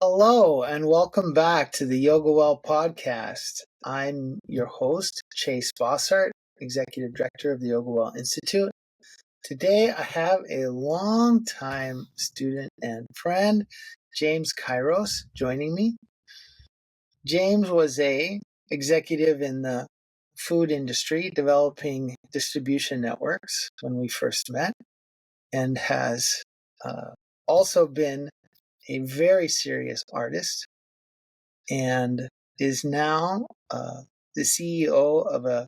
Hello and welcome back to the Yoga Well podcast. I'm your host, Chase Bossart, Executive Director of the Yoga Well Institute. Today I have a longtime student and friend, James Kairos, joining me. James was a executive in the food industry, developing distribution networks when we first met, and has also been a very serious artist and is now the CEO of a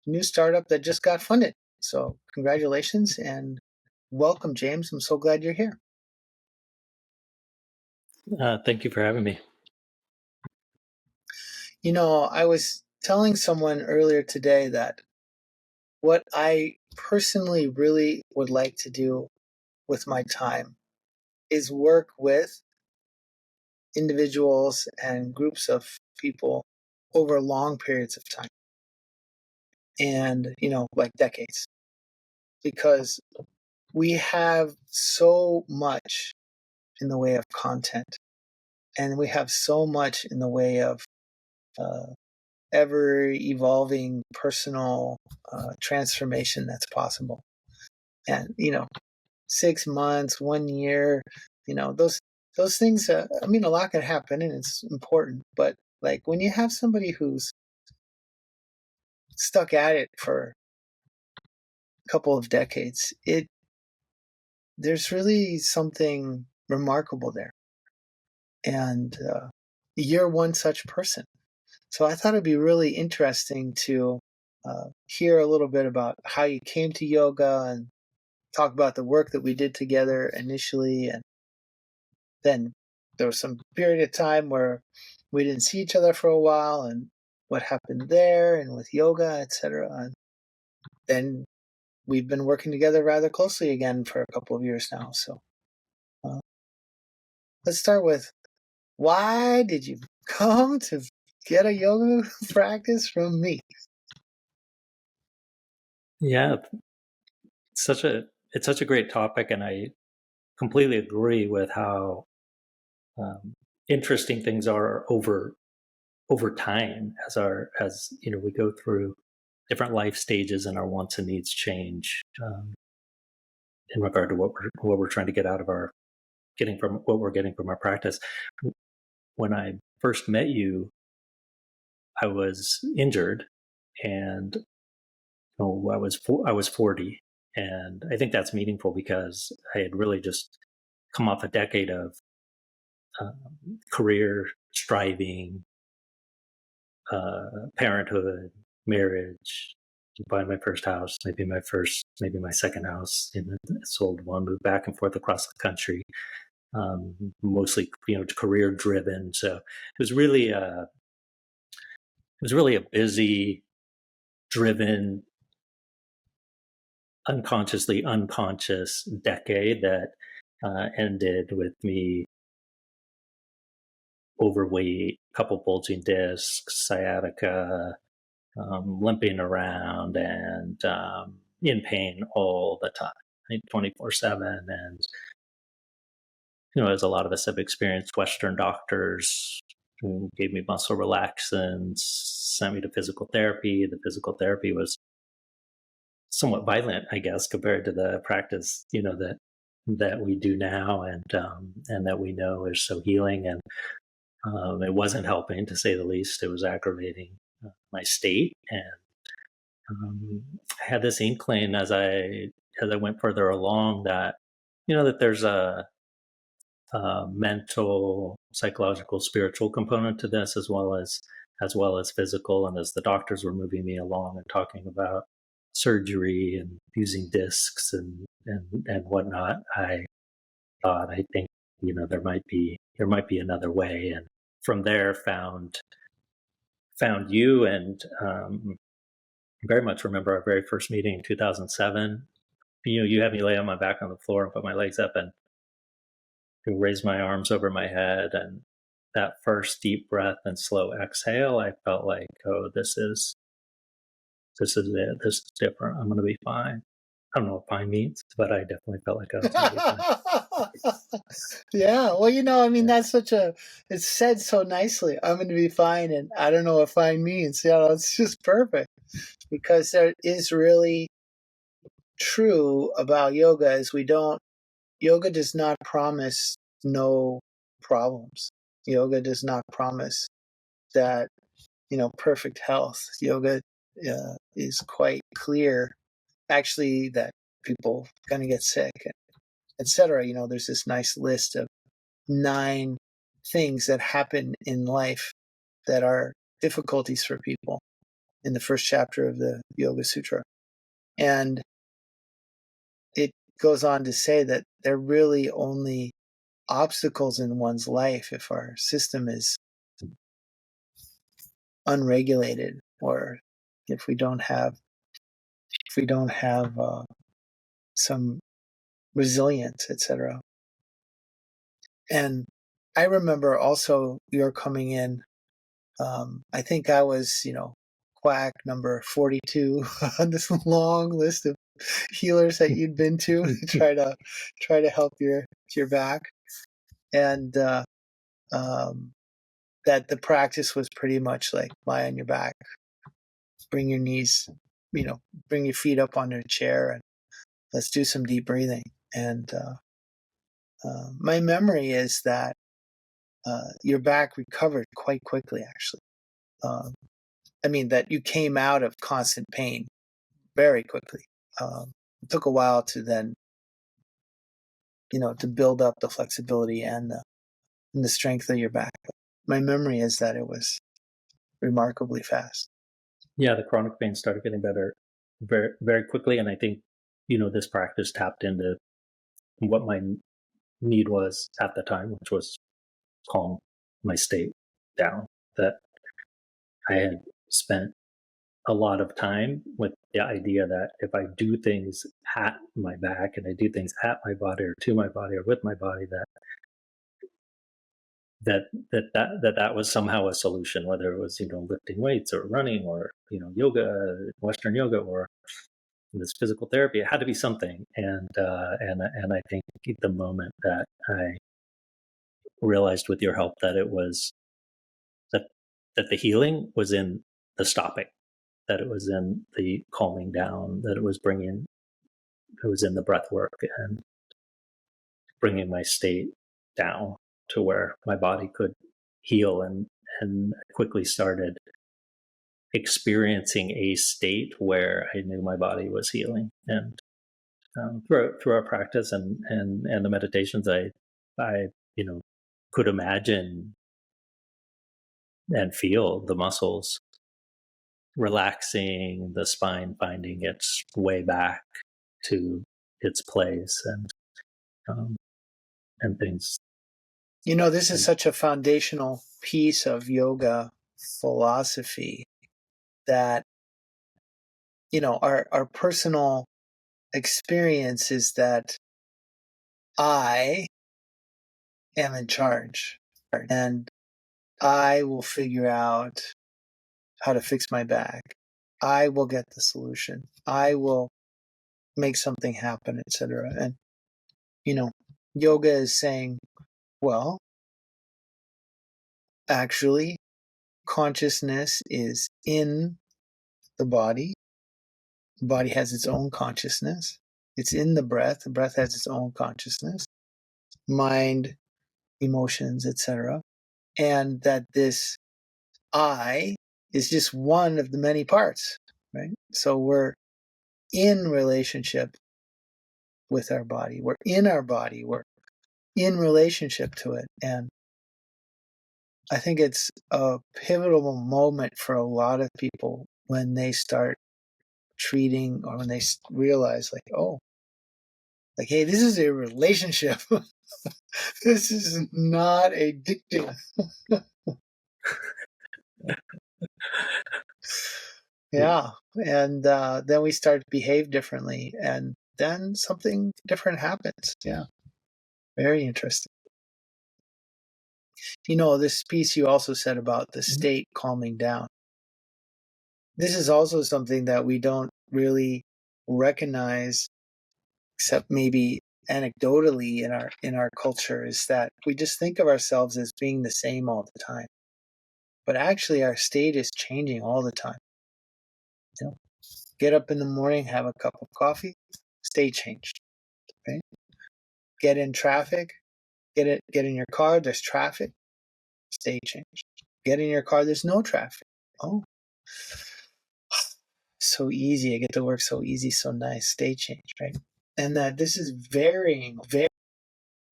new startup that just got funded. So, congratulations and welcome, James. I'm so glad you're here. Thank you for having me. You know, I was telling someone earlier today that what I personally really would like to do with my time is work with individuals and groups of people over long periods of time and, like decades. Because we have so much in the way of content, and we have so much in the way of ever evolving personal transformation that's possible. And 6 months, 1 year, those things. A lot can happen, and it's important. But like when you have somebody who's stuck at it for a couple of decades, there's really something remarkable there. And you're one such person. So I thought it'd be really interesting to hear a little bit about how you came to yoga and talk about the work that we did together initially. And then there was some period of time where we didn't see each other for a while and what happened there and with yoga, etc. And then we've been working together rather closely again for a couple of years now. So let's start with, why did you come to get a yoga practice from me? Yeah, it's such a great topic, and I completely agree with how interesting things are over time as we go through different life stages and our wants and needs change in regard to what we're trying to get out of our getting from our practice. When I first met you, I was injured, and I was 40, and I think that's meaningful because I had really just come off a decade of career striving, parenthood, marriage, buying my first house, maybe my second house. Sold one, moved back and forth across the country, mostly career driven. So it was really a busy, driven, unconsciously unconscious decade that ended with me overweight, couple bulging discs, sciatica, limping around, and in pain all the time, 24/7. And as a lot of us have experienced, Western doctors who gave me muscle relaxants, sent me to physical therapy. The physical therapy was somewhat violent, I guess, compared to the practice, that we do now, and that we know is so healing. And it wasn't helping, to say the least. It was aggravating my state, and I had this inkling as I went further along that that there's a mental, psychological, spiritual component to this, as well as physical. And as the doctors were moving me along and talking about surgery and using discs and whatnot, I thought, I think there might be another way. And from there found you, and very much remember our very first meeting in 2007. You had me lay on my back on the floor and put my legs up and raise my arms over my head, and that first deep breath and slow exhale, I felt like, oh, this is it. This is different. I'm going to be fine. I don't know what fine means, but I definitely felt like I was going to be fine. Yeah, well, I mean, that's it's said so nicely. I'm going to be fine, and I don't know what fine means. It's just perfect because there is really true about yoga is yoga does not promise no problems. Yoga does not promise that, perfect health. Yoga is quite clear, actually, that people going to get sick, etc. There's this nice list of 9 things that happen in life that are difficulties for people in the first chapter of the Yoga Sutra. And it goes on to say that they're really only obstacles in one's life if our system is unregulated, or if we don't have some resilience, etc. And I remember also your coming in. I think I was, quack number 42 on this long list of healers that you'd been to try to help your back, and that the practice was pretty much like lie on your back, bring your knees, bring your feet up on your chair, and let's do some deep breathing. And my memory is that your back recovered quite quickly, actually. I mean, that you came out of constant pain very quickly. It took a while to then, to build up the flexibility and the strength of your back. But my memory is that it was remarkably fast. Yeah, the chronic pain started getting better very, very quickly. And I think, this practice tapped into what my need was at the time, which was calm my state down. That I had spent a lot of time with the idea that if I do things at my back and I do things at my body or to my body or with my body, that was somehow a solution, whether it was, lifting weights or running or, yoga, Western yoga, or this physical therapy. It had to be something. And I think the moment that I realized with your help that it was that the healing was in the stopping, that it was in the calming down, that it was in the breath work and bringing my state down to where my body could heal, and quickly started experiencing a state where I knew my body was healing. And through our practice and the meditations, I could imagine and feel the muscles relaxing, the spine finding its way back to its place, and things. This is such a foundational piece of yoga philosophy that, our personal experience is that I am in charge, and I will figure out how to fix my back. I will get the solution. I will make something happen, etc. And, yoga is saying, well, actually, consciousness is in the body. The body has its own consciousness. It's in the breath. The breath has its own consciousness, mind, emotions, etc. And that this I is just one of the many parts, right? So we're in relationship with our body. We're in our body. We're in relationship to it. And I think it's a pivotal moment for a lot of people when they start treating, or when they realize, like, oh, like, hey, this is a relationship. This is not addictive. Yeah. And then we start to behave differently, and then something different happens. Yeah. Very interesting. This piece you also said about the state calming down. This is also something that we don't really recognize, except maybe anecdotally in our culture is that we just think of ourselves as being the same all the time. But actually our state is changing all the time. You know, get up in the morning, have a cup of coffee, state changed. Right? Get in traffic, get in your car, there's traffic, state changed. Get in your car, there's no traffic. Oh, so easy. I get to work so easy, so nice. State change, right? And that this is varying,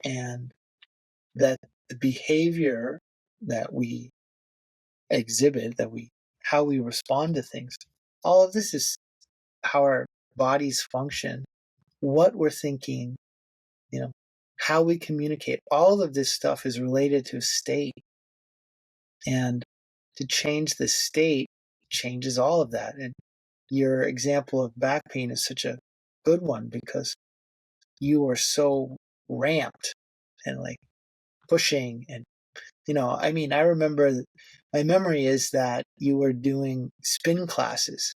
and that the behavior that we exhibit, how we respond to things, all of this is how our bodies function, what we're thinking, how we communicate. All of this stuff is related to state. And to change the state changes all of that. And your example of back pain is such a good one because you are so ramped and like pushing. And I remember, my memory is that you were doing spin classes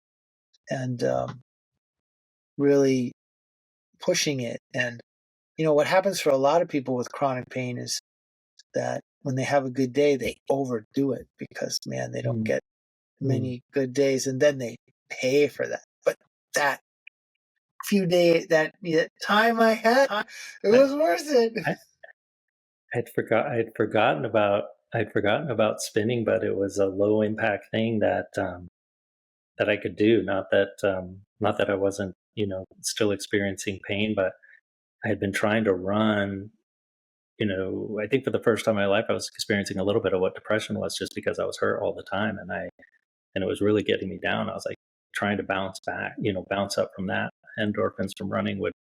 and really pushing it. And what happens for a lot of people with chronic pain is that when they have a good day, they overdo it because, man, they don't get many good days, and then they pay for that. But that that time I had, it was worth it. I'd forgotten about spinning, but it was a low impact thing that that I could do. Not that I wasn't, still experiencing pain, but I had been trying to run. I think for the first time in my life, I was experiencing a little bit of what depression was, just because I was hurt all the time, and it was really getting me down. I was like trying to bounce back, bounce up from that. Endorphins from running would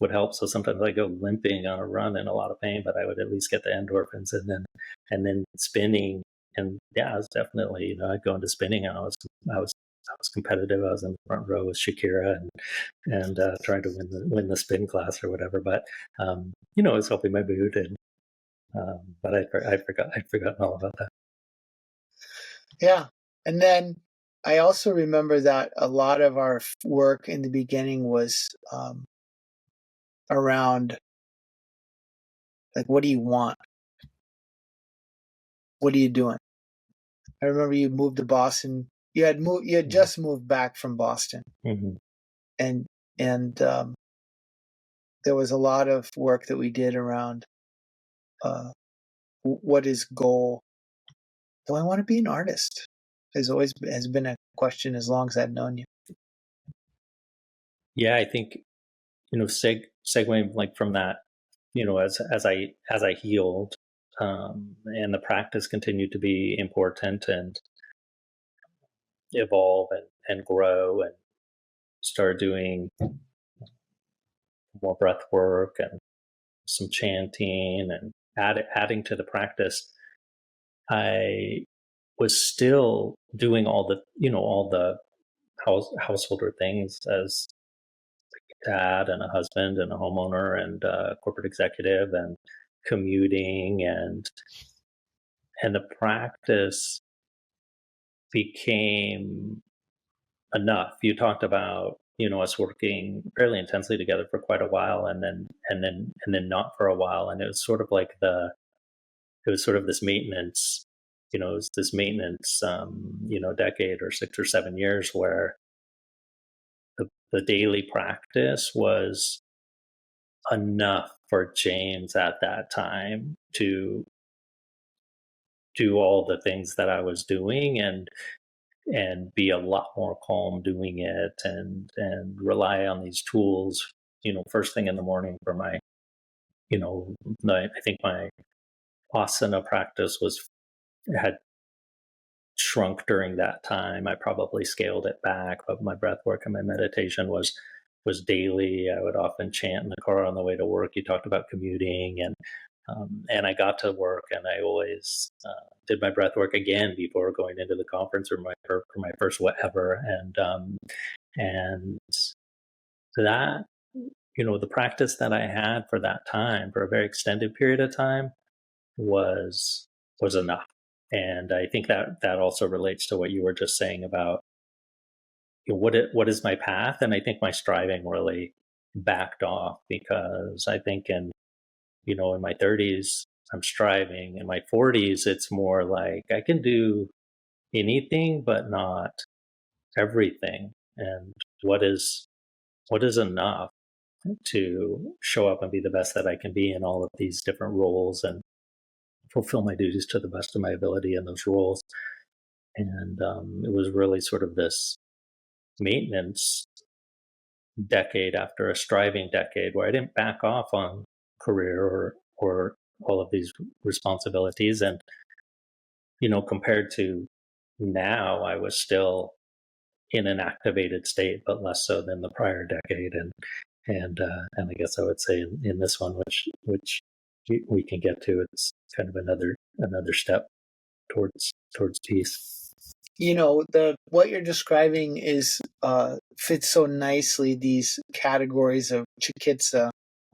help. So sometimes I go limping on a run in a lot of pain, but I would at least get the endorphins, and then spinning. And yeah, I was definitely, I'd go into spinning, and I was competitive. I was in the front row with Shakira and trying to win the spin class or whatever. But it was helping my mood, and but I'd forgotten all about that. Yeah, and then I also remember that a lot of our work in the beginning was around, like, what do you want? What are you doing? I remember you moved to Boston. You had just moved back from Boston, and there was a lot of work that we did around what is goal. Do I want to be an artist? Has been a question as long as I've known you. Yeah, I think segueing like from that, as I healed, and the practice continued to be important and evolve and grow, and start doing more breath work and some chanting and adding to the practice. I was still doing all the householder things as a dad and a husband and a homeowner and a corporate executive, and commuting, and the practice became enough. You talked about us working fairly intensely together for quite a while, and then not for a while, and it was sort of like this maintenance. It was this maintenance, decade or 6 or 7 years where the daily practice was enough for James at that time to do all the things that I was doing, and be a lot more calm doing it, and rely on these tools, first thing in the morning for my, I think my asana practice had shrunk during that time. I probably scaled it back, but my breath work and my meditation was daily. I would often chant in the car on the way to work. You talked about commuting, and I got to work, and I always did my breath work again before going into the conference, or for my first whatever, and so that, the practice that I had for that time, for a very extended period of time, was enough. And I think that also relates to what you were just saying about what is my path, and I think my striving really backed off, because I think in my 30s, I'm striving. In my 40s, it's more like I can do anything, but not everything. And what is enough to show up and be the best that I can be in all of these different roles and fulfill my duties to the best of my ability in those roles. And it was really sort of this maintenance decade after a striving decade where I didn't back off on career or all of these responsibilities. And, compared to now, I was still in an activated state, but less so than the prior decade. And I guess I would say in this one, which we can get to, it's kind of another step towards peace. What you're describing is fits so nicely these categories of Chikitsa,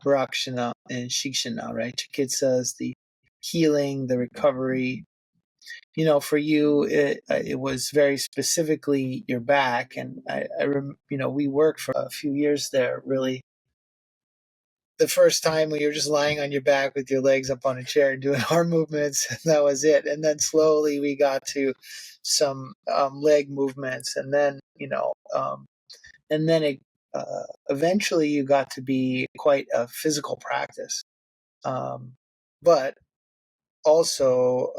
Rakshana, and Shikshana, right? Chikitsa is the healing, the recovery. For you, it was very specifically your back, and we worked for a few years there. Really, the first time when you're just lying on your back with your legs up on a chair and doing arm movements, and that was it. And then slowly we got to some leg movements, and then it eventually you got to be quite a physical practice, but also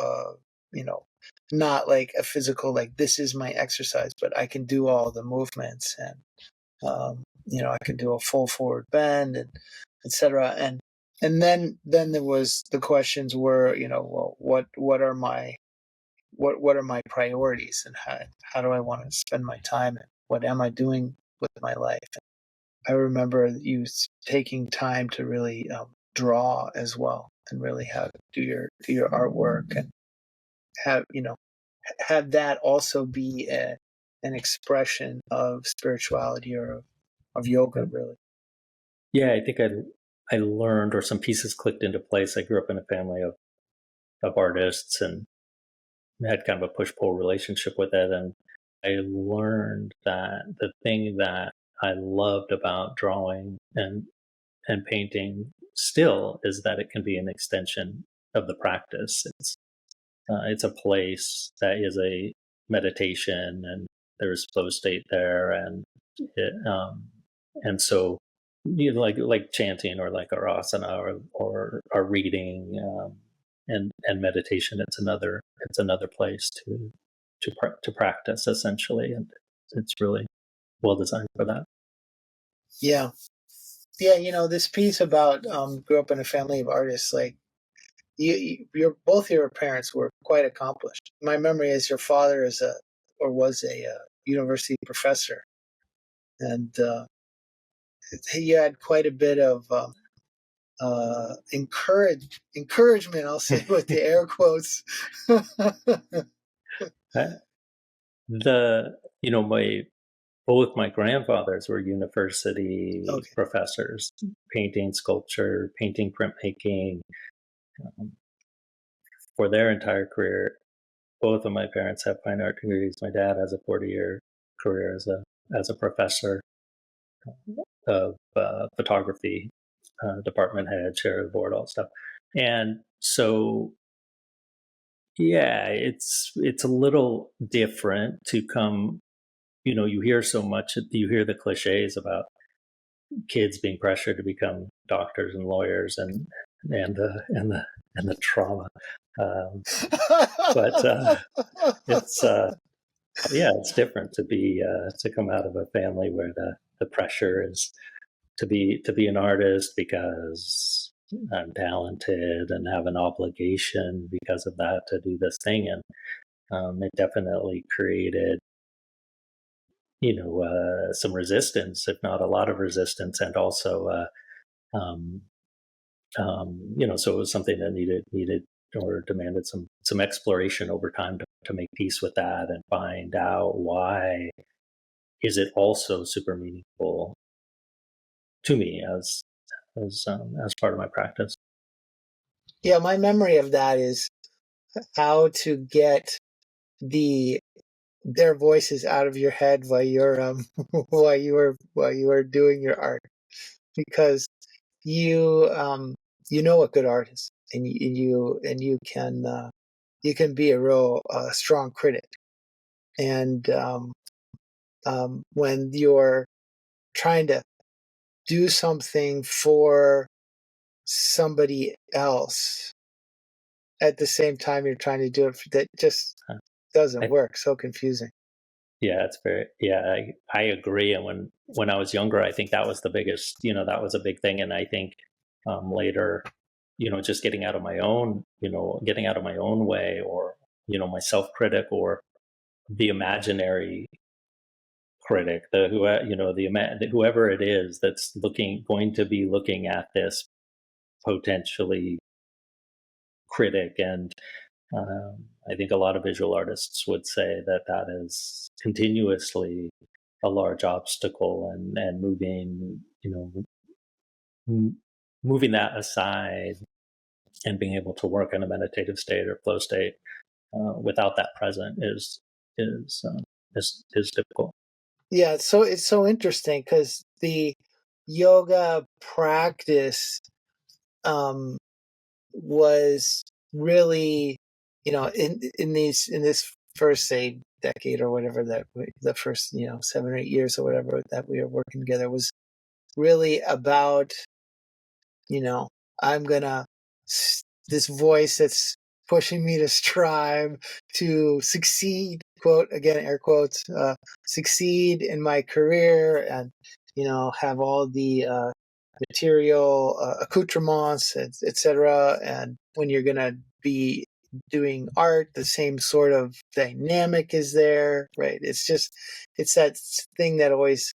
not like a physical, like this is my exercise, but I can do all the movements, and I can do a full forward bend, and etc. And then there was the questions were, well, what are my priorities, and how do I want to spend my time, and what am I doing with my life? I remember you taking time to really draw as well, and really do your artwork, and have that also be an expression of spirituality or of yoga, really. Yeah, I think I learned, or some pieces clicked into place. I grew up in a family of artists and had kind of a push-pull relationship with it. And I learned that the thing that I loved about drawing and painting still is that it can be an extension of the practice. It's a place that is a meditation, and there is flow state there, and so like chanting, or like our asana, or reading, and meditation. It's another place to practice, essentially, and it's really well designed for that. Yeah, this piece about grew up in a family of artists, like both your parents were quite accomplished. My memory is your father was a university professor, and he had quite a bit of encouragement. I'll say with the air quotes. Both my grandfathers were university Okay. professors, painting, sculpture, painting, printmaking. For their entire career, both of my parents have fine art degrees. My dad has a 40-year career as a professor of photography, department head, chair of the board, all that stuff. And so, yeah, it's a little different to come. You hear so much. You hear the cliches about kids being pressured to become doctors and lawyers, and the trauma. But it's different to come out of a family where the pressure is to be an artist because I'm talented and have an obligation because of that to do this thing. And it definitely created some resistance, if not a lot of resistance, and also so it was something that needed or demanded some exploration over time to make peace with that and find out why is it also super meaningful to me as part of my practice. Yeah, my memory of that is how to get their voices out of your head while you're while you were doing your art. because you you know what good art is, and you can be a real strong critic. And when you're trying to do something for somebody else at the same time you're trying to do it, that just doesn't I, work. So confusing. yeah, it's very, yeah, I agree. And when I was younger, I think that was the biggest, that was a big thing. And I think later, just getting out of my own way, or, my self-critic, or the imaginary critic, whoever it is that's going to be looking at this potentially critic. And I think a lot of visual artists would say that that is continuously a large obstacle, and moving that aside and being able to work in a meditative state or flow state without that present is is difficult. Yeah, it's so interesting because the yoga practice um, was really, in this first, say, decade or whatever, the first 7 or 8 years or whatever that we were working together, was really about, you know I'm gonna this voice that's pushing me to strive to succeed, quote again, air quotes, succeed in my career, and have all the material accoutrements, etc. And when you're gonna be doing art, the same sort of dynamic is there, right? It's that thing that always,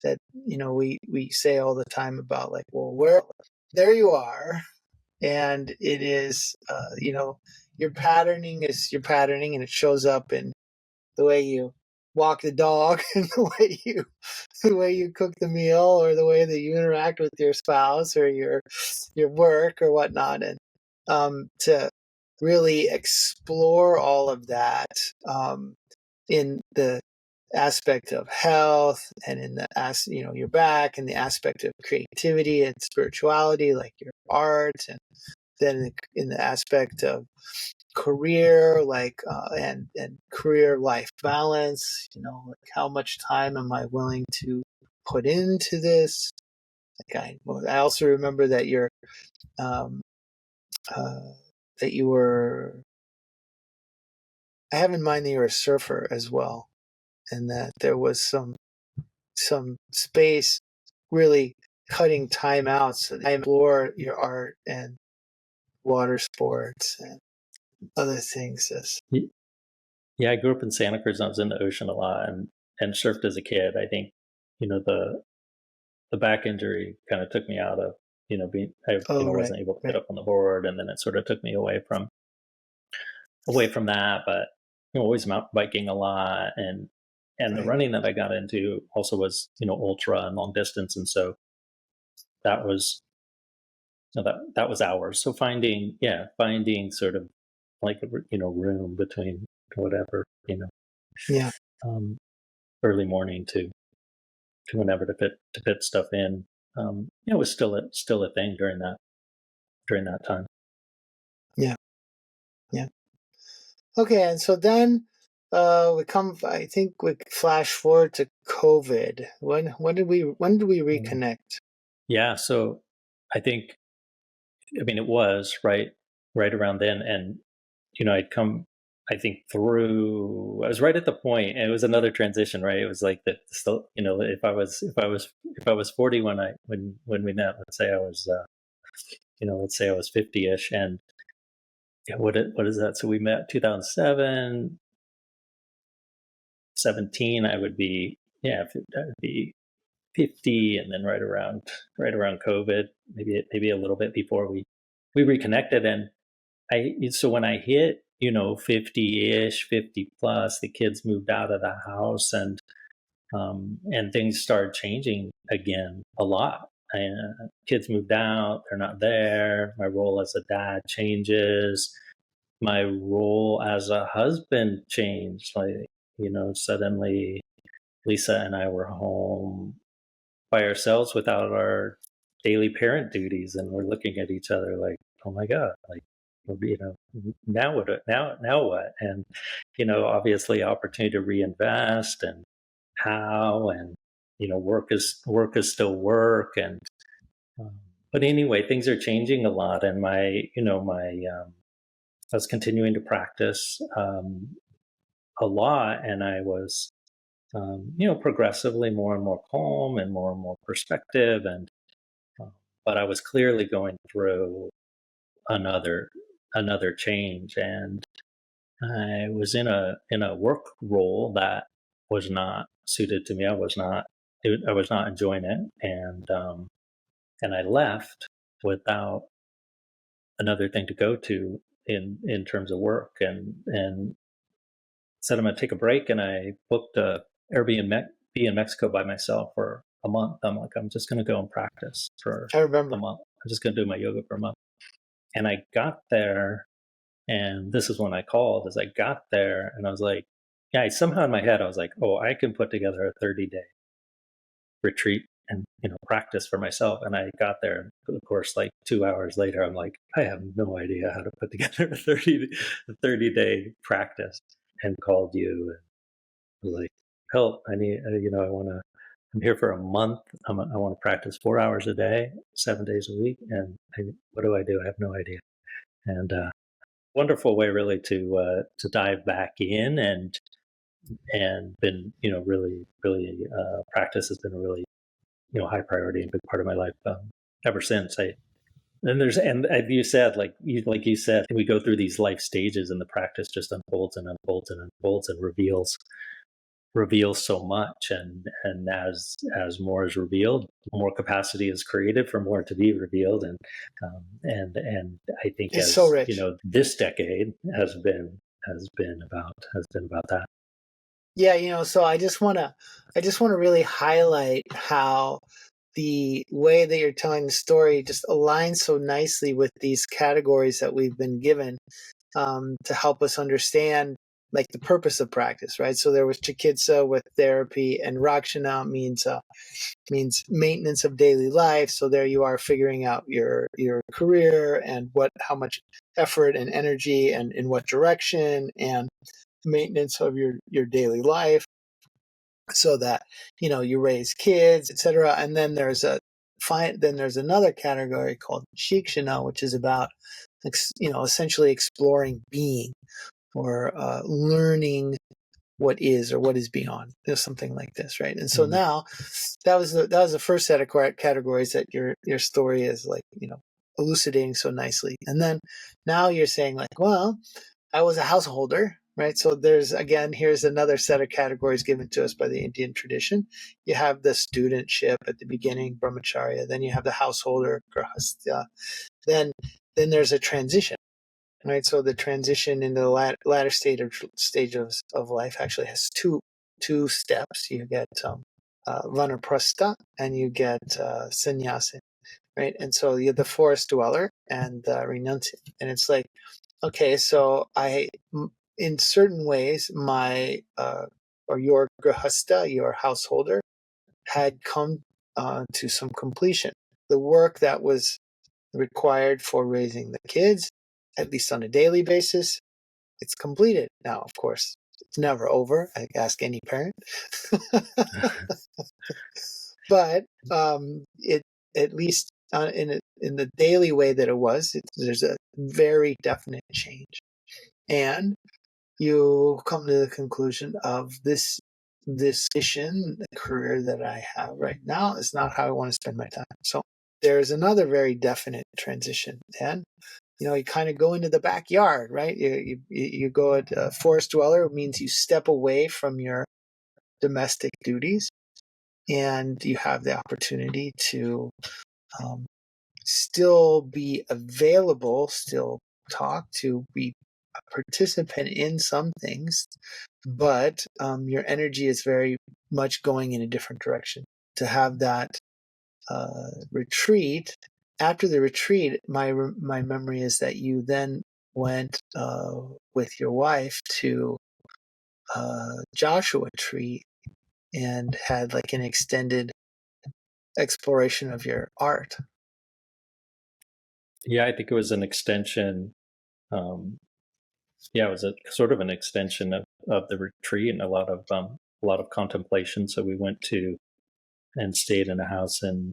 that we say all the time about, like, well, where there you are, and it is your patterning, and it shows up in the way you walk the dog, and the way you cook the meal, or the way that you interact with your spouse, or your work or whatnot. And to really explore all of that, in the aspect of health, and in the your back, and the aspect of creativity and spirituality, like your art, and then in the aspect of career, like and career life balance, like, how much time am I willing to put into this? Like, I also remember that um uh that you were I have in mind that you're a surfer as well, and that there was some space, really cutting time out, so that I explore your art and water sports and other things. Yeah, I grew up in Santa Cruz, and I was in the ocean a lot, and surfed as a kid. I think the back injury kind of took me out of being, I Oh, right, wasn't able to get right, up on the board, and then it sort of took me away from that. But always mountain biking a lot, and the right. running that I got into also was ultra and long distance, and so that was that was hours. So finding sort of like room between whatever Yeah, um, early morning to whenever to fit stuff in. It was still a thing during that time. yeah, yeah. Okay, and so then I think we flash forward to COVID. When did we reconnect? Yeah, so I think, I mean, it was right around then, and I'd come, I think, through. I was right at the point, and it was another transition, right? It was like that. Still, if I was 40 when we met, let's say I was 50ish, and yeah, what is that? So we met 2007, 17. I would be, yeah, I would be 50, and then right around COVID, maybe a little bit before we reconnected. And so when I hit 50ish, 50 plus, the kids moved out of the house, and things started changing again a lot. Kids moved out, they're not there. My role as a dad changes. My role as a husband changed. Like, suddenly Lisa and I were home by ourselves without our daily parent duties, and we're looking at each other like, oh my god, like, now what? Now what? And obviously, opportunity to reinvest, and how, and work is still work, and um, but anyway, things are changing a lot, and I was continuing to practice a lot, and I was progressively more and more calm and more perspective, and uh, but I was clearly going through another another change, and I was in a work role that was not suited to me. I was not enjoying it, and I left without another thing to go to in terms of work, and said I'm going to take a break, and I booked a Airbnb in Mexico by myself for a month. I'm like, I'm just going to go and practice for I a remember. month. I'm just going to do my yoga for a month. And I got there, and this is when I called. As I got there, and I was like, yeah, somehow in my head I was like, oh, I can put together a 30-day retreat and practice for myself. And I got there, and of course, like 2 hours later, I'm like, I have no idea how to put together a 30-day practice, and called you, and was like, help, I need, I want to, I'm here for a month. I want to practice 4 hours a day, 7 days a week. And what do I do? I have no idea. And wonderful way really to dive back in, and been, really practice has been a really, high priority and big part of my life ever since. And as you said, like you said, we go through these life stages, and the practice just unfolds and unfolds and unfolds and reveals so much, and as more is revealed, more capacity is created for more to be revealed, and I think, It's so as rich. this decade has been about that. Yeah, so I just want to really highlight how the way that you're telling the story just aligns so nicely with these categories that we've been given, to help us understand like the purpose of practice, right? So there was chikitsa with therapy, and rakshana means maintenance of daily life. So there you are figuring out your career, and how much effort and energy and in what direction, and maintenance of your daily life, so that you raise kids, etc. And then there's another category called shikshana, which is about essentially exploring being, or learning what is, or what is beyond, something like this, right? And so Mm-hmm. now that was the first set of categories that your story is like elucidating so nicely. And then now you're saying like, well, I was a householder, right? So here's another set of categories given to us by the Indian tradition. You have the studentship at the beginning, brahmacharya. Then you have the householder, grahastha. Then there's a transition, right? So the transition in the latter stage of life actually has two steps. You get vanaprastha, and you get sannyasa, right? And so you're the forest dweller and the renunciant. And it's like, okay, so in certain ways, my or your grahastha, your householder, had come to some completion. The work that was required for raising the kids, at least on a daily basis, it's completed. Now, of course, it's never over. I ask any parent. But it, at least in the daily way that it was, there's a very definite change, and you come to the conclusion of this mission, the career that I have right now is not how I want to spend my time. So there's another very definite transition, and you kind of go into the backyard, right? You go at forest dweller, means you step away from your domestic duties, and you have the opportunity to um, still be available, still talk, to be a participant in some things, but your energy is very much going in a different direction. To have that retreat, after the retreat, my memory is that you then went with your wife to Joshua Tree, and had like an extended exploration of your art, Yeah, I think it was an extension. Yeah, it was a sort of an extension of the retreat and a lot of contemplation. So we went to and stayed in a house in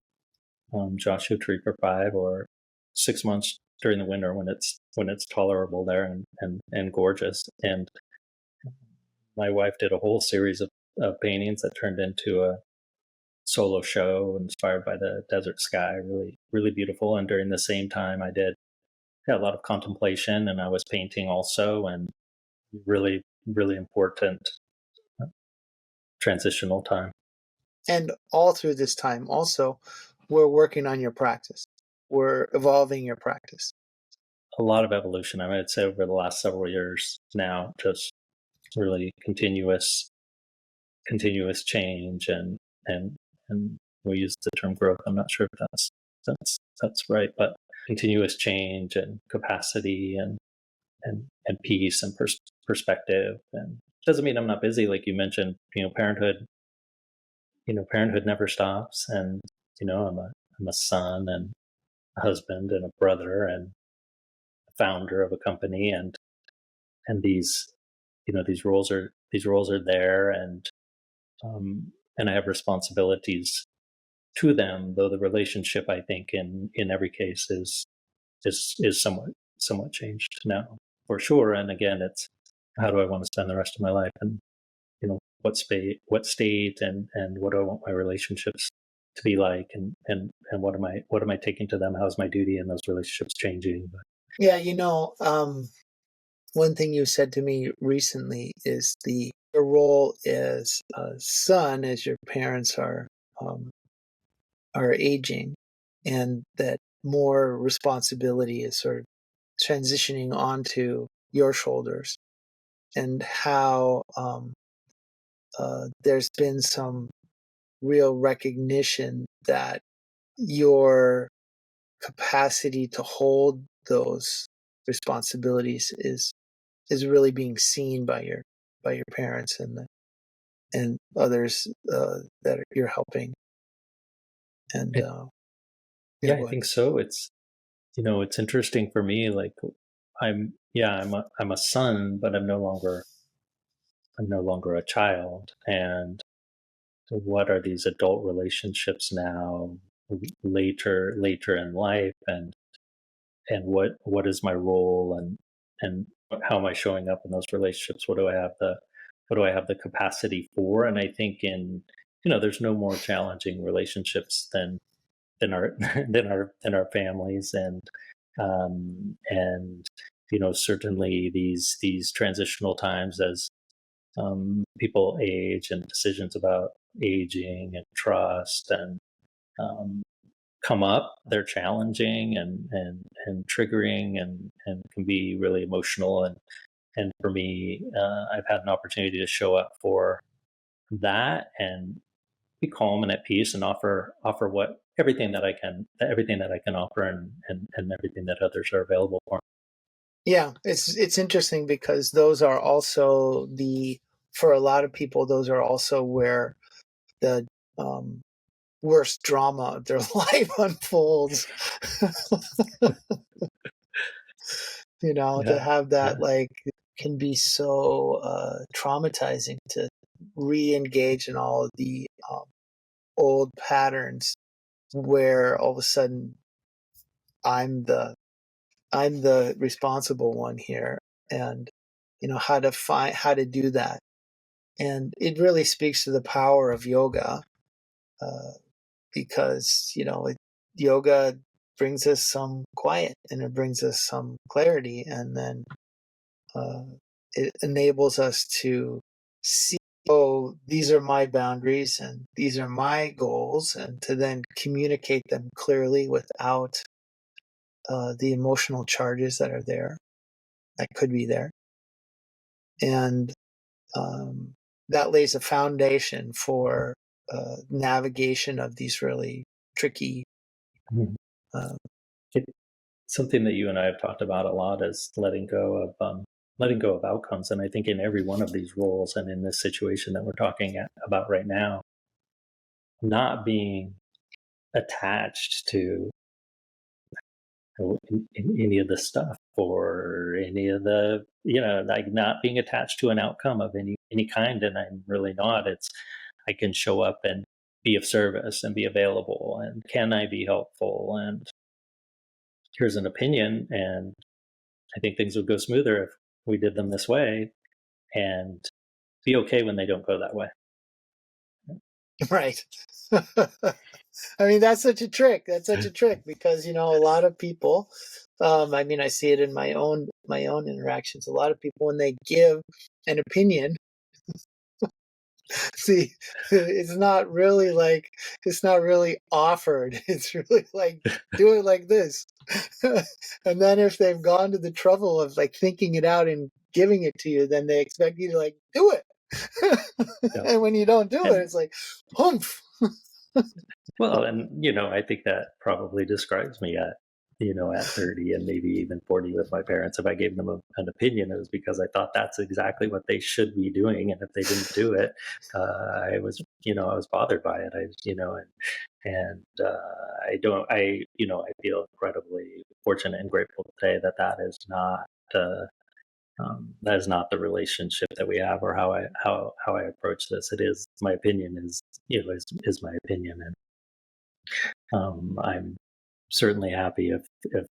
Joshua Tree for 5 or 6 months during the winter when it's tolerable there and gorgeous. And my wife did a whole series of paintings that turned into a solo show inspired by the desert sky. Really, really beautiful. And during the same time, I did a lot of contemplation, and I was painting also, and really, really important transitional time. And all through this time, also, we're working on your practice. We're evolving your practice. A lot of evolution. I mean, I'd say over the last several years now, just really continuous change, and and we use the term growth. I'm not sure if that's right, but continuous change and capacity and peace and perspective. And doesn't mean I'm not busy, like you mentioned. Parenthood never stops, and I'm a son and a husband and a brother and a founder of a company, and these roles are there, and I have responsibilities to them. Though the relationship, I think, in every case is somewhat changed now, for sure. And again, it's how do I want to spend the rest of my life, and what state, and what do I want my relationships to be like, and what am I taking to them? How's my duty in those relationships changing? Yeah, one thing you said to me recently is your role as a son, as your parents are aging, and that more responsibility is sort of transitioning onto your shoulders, and how there's been some real recognition that your capacity to hold those responsibilities is really being seen by your parents and others that you're helping. And I, yeah, I think so. It's interesting for me. Like I'm a son, but I'm no longer a child. And what are these adult relationships now, later in life, and what is my role, and how am I showing up in those relationships? What do I have the capacity for? And I think there's no more challenging relationships than our than our families, and certainly these transitional times as people age, and decisions about aging and trust and um, come up. They're challenging and triggering, and can be really emotional. And for me, I've had an opportunity to show up for that and be calm and at peace, and offer what everything that I can offer, and everything that others are available for. yeah, it's interesting because those are also for a lot of people, those are also where the um, worst drama of their life unfolds. To Yeah, have yeah. that, can be so traumatizing to re-engage in all of the old patterns where all of a sudden I'm the I'm the responsible one here, and how to do that. And it really speaks to the power of yoga, uh, because yoga brings us some quiet, and it brings us some clarity, and then uh, it enables us to see, oh, these are my boundaries and these are my goals, and to then communicate them clearly without the emotional charges that could be there. And that lays a foundation for navigation of these really tricky. Mhm. Uh, It, Something that you and I have talked about a lot is letting go of outcomes. And I think in every one of these roles, and in this situation that we're talking about right now, not being attached to in any of the stuff or any of the, like not being attached to an outcome of any kind. And I'm really not. It's, I can show up and be of service and be available. And can I be helpful? And here's an opinion. And I think things would go smoother if we did them this way, and be okay when they don't go that way. Right. I mean, that's such a trick. That's such a trick because, a lot of people, I mean, I see it in my own interactions. A lot of people, when they give an opinion, see, it's not really offered. It's really like, do it like this. And then if they've gone to the trouble of like thinking it out and giving it to you, then they expect you to like do it. Yeah. And when you don't do it, it's like, humph. Well, and I think that probably describes me at 30 and maybe even 40 with my parents. If I gave them an opinion, it was because I thought that's exactly what they should be doing, and if they didn't do it, I was bothered by it. I feel incredibly fortunate and grateful today that is not. That is not the relationship that we have, or how I approach this. It is, my opinion is my opinion, and I'm certainly happy if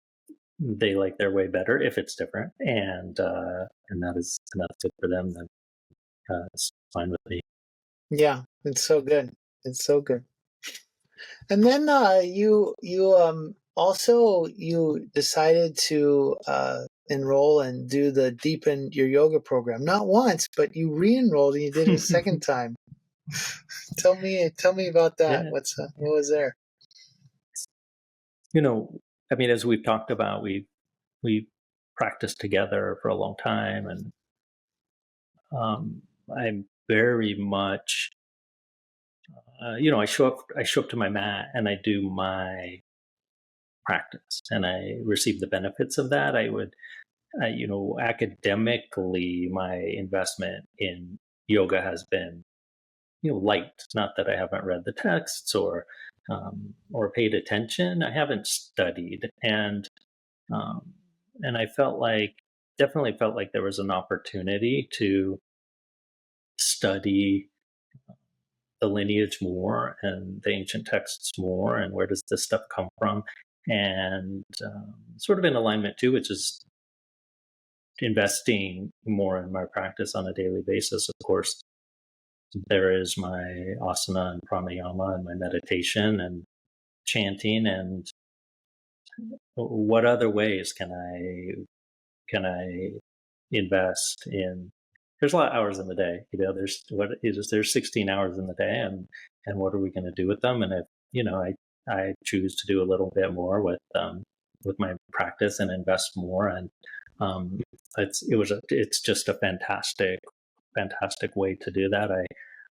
they like their way better, if it's different, and that's good for them. Then it's fine with me. Yeah, it's so good. It's so good. And then you also you decided to enroll and do the deepen your yoga program. Not once, but you re-enrolled and you did it a second time. Tell me about that. Yeah, What was there? I mean, as we've talked about, we practiced together for a long time, and I'm very much, I show up to my mat and I do my practice, and I receive the benefits of that. I would, academically, my investment in yoga has been, light. Not that I haven't read the texts or paid attention. I haven't studied, and I definitely felt like there was an opportunity to study the lineage more and the ancient texts more, and where does this stuff come from, and sort of in alignment too, which is investing more in my practice on a daily basis. Of course, there is my asana and pranayama and my meditation and chanting, and what other ways can I invest in? There's a lot of hours in the day. There's 16 hours in the day, and what are we going to do with them? And if I choose to do a little bit more with my practice and invest more, and it's just a fantastic way to do that.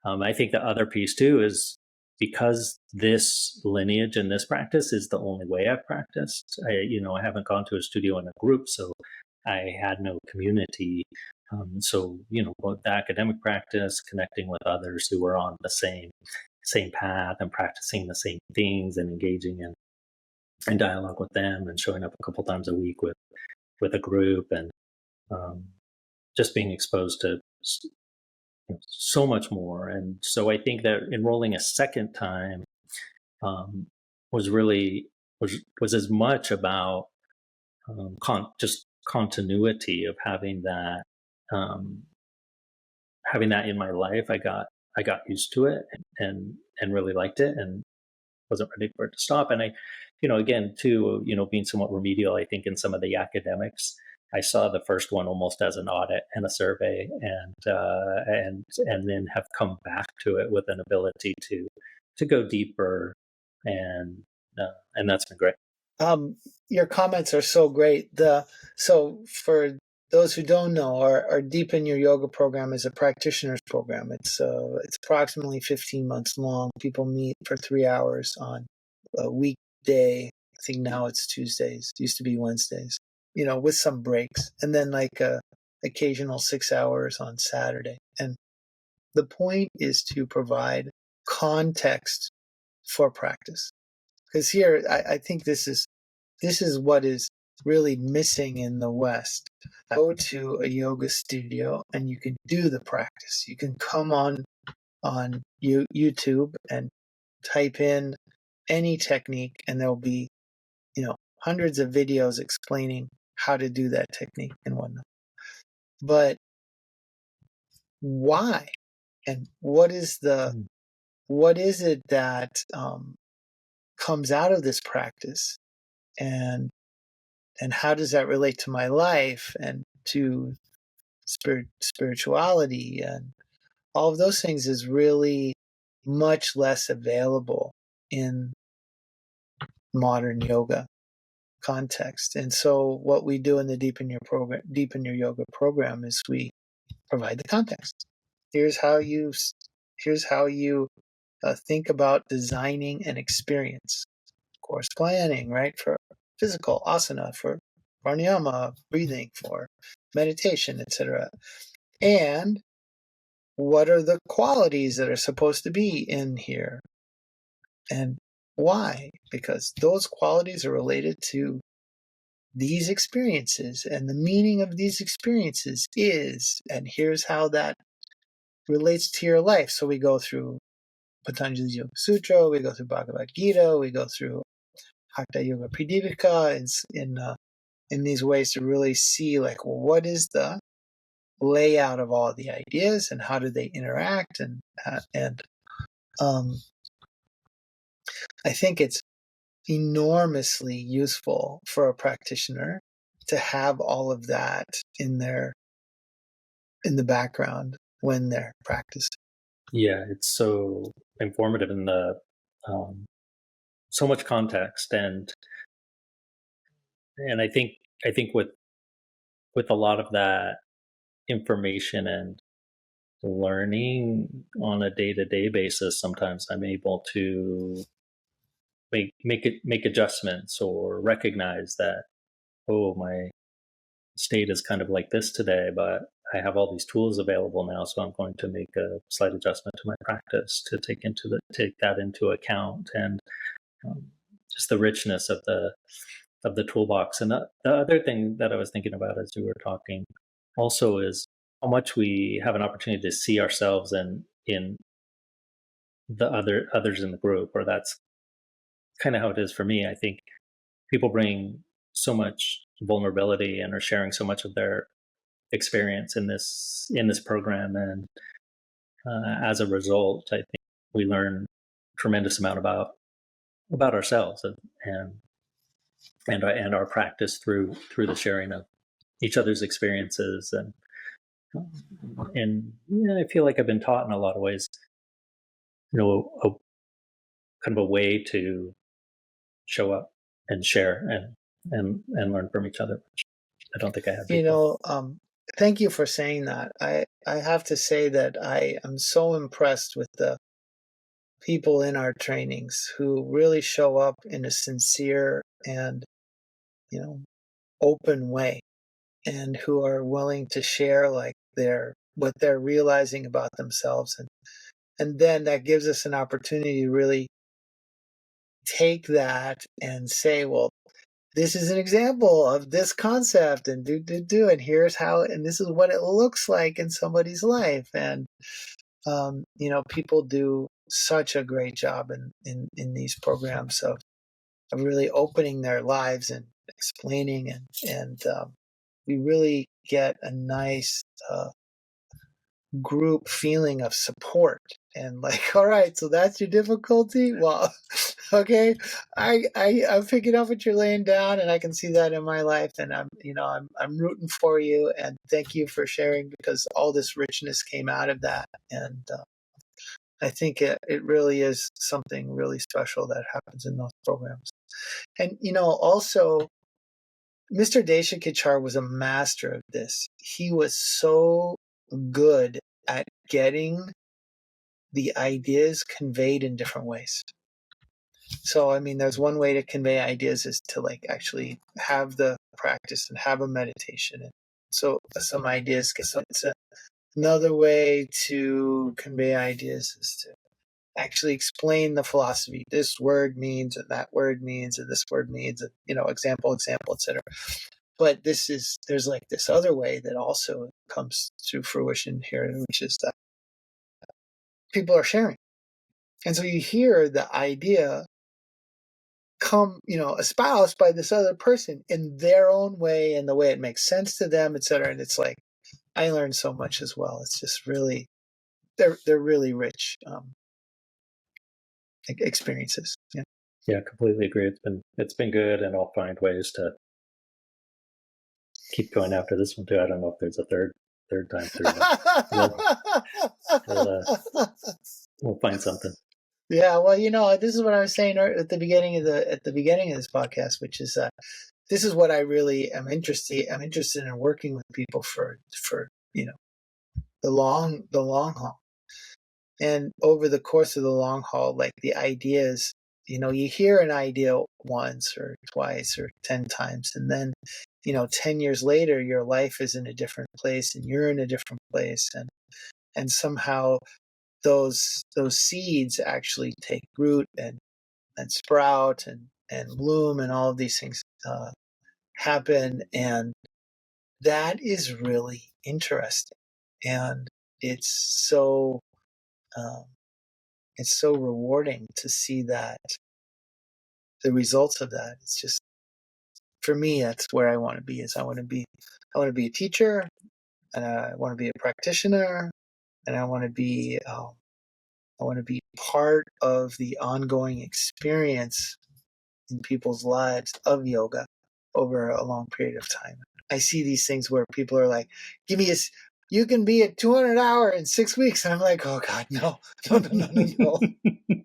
I think the other piece too is, because this lineage and this practice is the only way I've practiced. I haven't gone to a studio in a group, so I had no community. So both the academic practice, connecting with others who were on the same path and practicing the same things, and engaging in dialogue with them, and showing up a couple times a week with a group, and just being exposed to so much more. And so I think that enrolling a second time was as much about just continuity of having that in my life. I got used to it and really liked it, and wasn't ready for it to stop. And I, again too, being somewhat remedial, I think in some of the academics, I saw the first one almost as an audit and a survey, and then have come back to it with an ability to go deeper, and that's been great. Your comments are so great. So for those who don't know, our Deepen Your Yoga program is a practitioner's program. It's approximately 15 months long. People meet for 3 hours on a weekday. I think now it's Tuesdays. It used to be Wednesdays. With some breaks, and then like occasional 6 hours on Saturday. And the point is to provide context for practice. Because here, I think this is this is what is really missing in the West. Go to a yoga studio and you can do the practice. You can come on YouTube and type in any technique, and there'll be, hundreds of videos explaining how to do that technique and whatnot. But why? And what is it that comes out of this practice, and how does that relate to my life and to spirituality, and all of those things is really much less available in modern yoga context. And so what we do in the Deepen Your Yoga program is we provide the context. Here's how you think about designing an experience. Course planning, right? For physical asana, for pranayama, breathing, for meditation, etc. And what are the qualities that are supposed to be in here? And why? Because those qualities are related to these experiences, and the meaning of these experiences is, and here's how that relates to your life. So we go through Patanjali's Yoga Sutra, we go through Bhagavad Gita, we go through Hatha Yoga Pradipika, in these ways to really see, like, well, what is the layout of all the ideas and how do they interact, and I think it's enormously useful for a practitioner to have all of that in the background when they're practicing. Yeah, it's so informative in the so much context, and I think with a lot of that information and learning on a day-to-day basis, sometimes I'm able to make adjustments or recognize that, oh, my state is kind of like this today, but I have all these tools available now, so I'm going to make a slight adjustment to my practice to take that into account, and just the richness of the toolbox. And the other thing that I was thinking about as you were talking also is how much we have an opportunity to see ourselves in the others in the group, or that's kind of how it is for me. I think people bring so much vulnerability and are sharing so much of their experience in this program, and as a result, I think we learn a tremendous amount about ourselves and our practice through the sharing of each other's experiences, and I feel like I've been taught in a lot of ways, a kind of a way to show up and share and learn from each other, which I don't think I had before. Thank you for saying that. I have to say that I am so impressed with the people in our trainings who really show up in a sincere and, open way, and who are willing to share, like, what they're realizing about themselves, and then that gives us an opportunity to really take that and say, well, this is an example of this concept, and and here's how, and this is what it looks like in somebody's life. And people do such a great job in these programs of really opening their lives and explaining, and we really get a nice group feeling of support, and like, all right, so that's your difficulty. Well, okay, I'm picking up what you're laying down, and I can see that in my life, and I'm rooting for you, and thank you for sharing, because all this richness came out of that, and I think it really is something really special that happens in those programs. And also, Mr. Deshakachar was a master of this. He was so good at getting the ideas conveyed in different ways. So, there's one way to convey ideas is to, like, actually have the practice and have a meditation. And so some ideas get, so it's another way to convey ideas is to actually explain the philosophy. This word means, and that word means, and this word means, example, etc. But there's like this other way that also comes to fruition here, which is that people are sharing. And so you hear the idea come, espoused by this other person in their own way and the way it makes sense to them, etc. And it's like, I learned so much as well. It's just really, they're really rich experiences. Yeah. Yeah, completely agree. It's been good, and I'll find ways to keep going after this one too. I don't know if there's a third time through, but we'll find something. Yeah, well, this is what I was saying at the beginning of this podcast, which is this is what I really am interested. I'm interested in working with people for the long haul, and over the course of the long haul, like the ideas, you hear an idea once or twice or 10 times, and then 10 years later, your life is in a different place, and you're in a different place, and somehow those seeds actually take root and sprout and bloom, and all of these things happen, and that is really interesting, and it's so rewarding to see that the results of that. It's just, for me, that's where I want to be. I want to be a teacher, and I want to be a practitioner, and I want to be part of the ongoing experience in people's lives of yoga over a long period of time. I see these things where people are like, you can be at 200 hour in 6 weeks. And I'm like, oh God, no,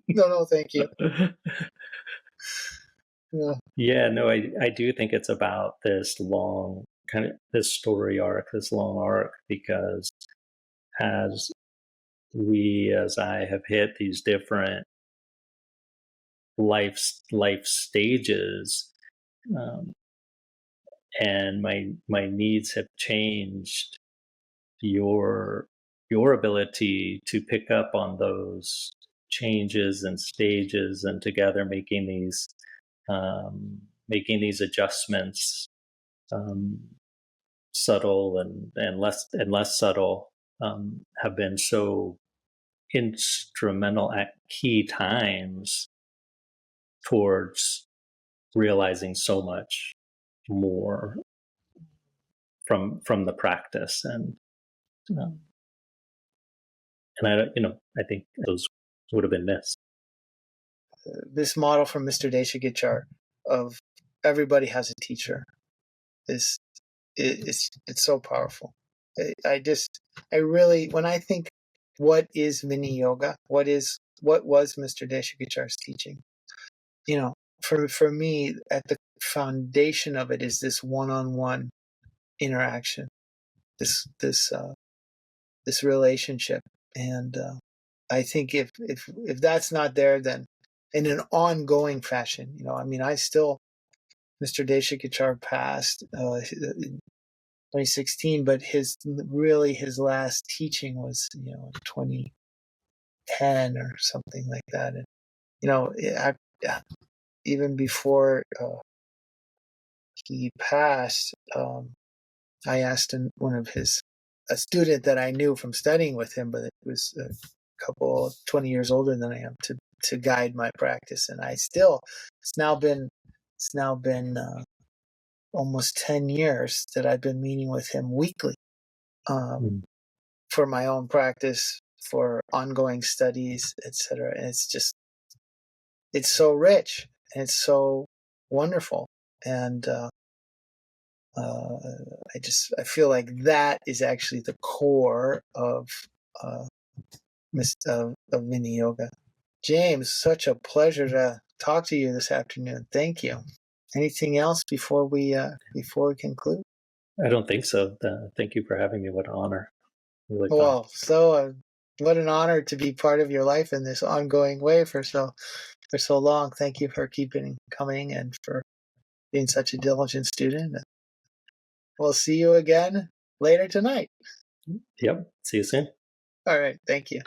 no, thank you. Yeah, no, I do think it's about this long this story arc, this long arc, because as I have hit these different life stages, and my needs have changed, your ability to pick up on those changes and stages, and together making these adjustments, subtle and less subtle, have been so instrumental at key times towards realizing so much more from the practice, and I think those would have been missed. This model from Mr. Deshikichar of everybody has a teacher is it's so powerful. I really, when I think, what is Viniyoga? What was Mr. Deshikichar's teaching? For me, at the foundation of it is this one-on-one interaction, this relationship, and I think if that's not there, then in an ongoing fashion, Mr. Deshikichar passed in 2016, but his last teaching was 2010 or something like that, and even before he passed, I asked a student that I knew from studying with him, but it was a couple 20 years older than I am, to guide my practice, and it's now been almost 10 years that I've been meeting with him weekly for my own practice, for ongoing studies, etc. And it's so rich, and it's so wonderful, and I feel like that is actually the core of Viniyoga. James, such a pleasure to talk to you this afternoon. Thank you. Anything else before we conclude? I don't think so. Thank you for having me. What an honor. Really fun. Well, what an honor to be part of your life in this ongoing way for so long. Thank you for keeping coming and for being such a diligent student. We'll see you again later tonight. Yep. See you soon. All right. Thank you.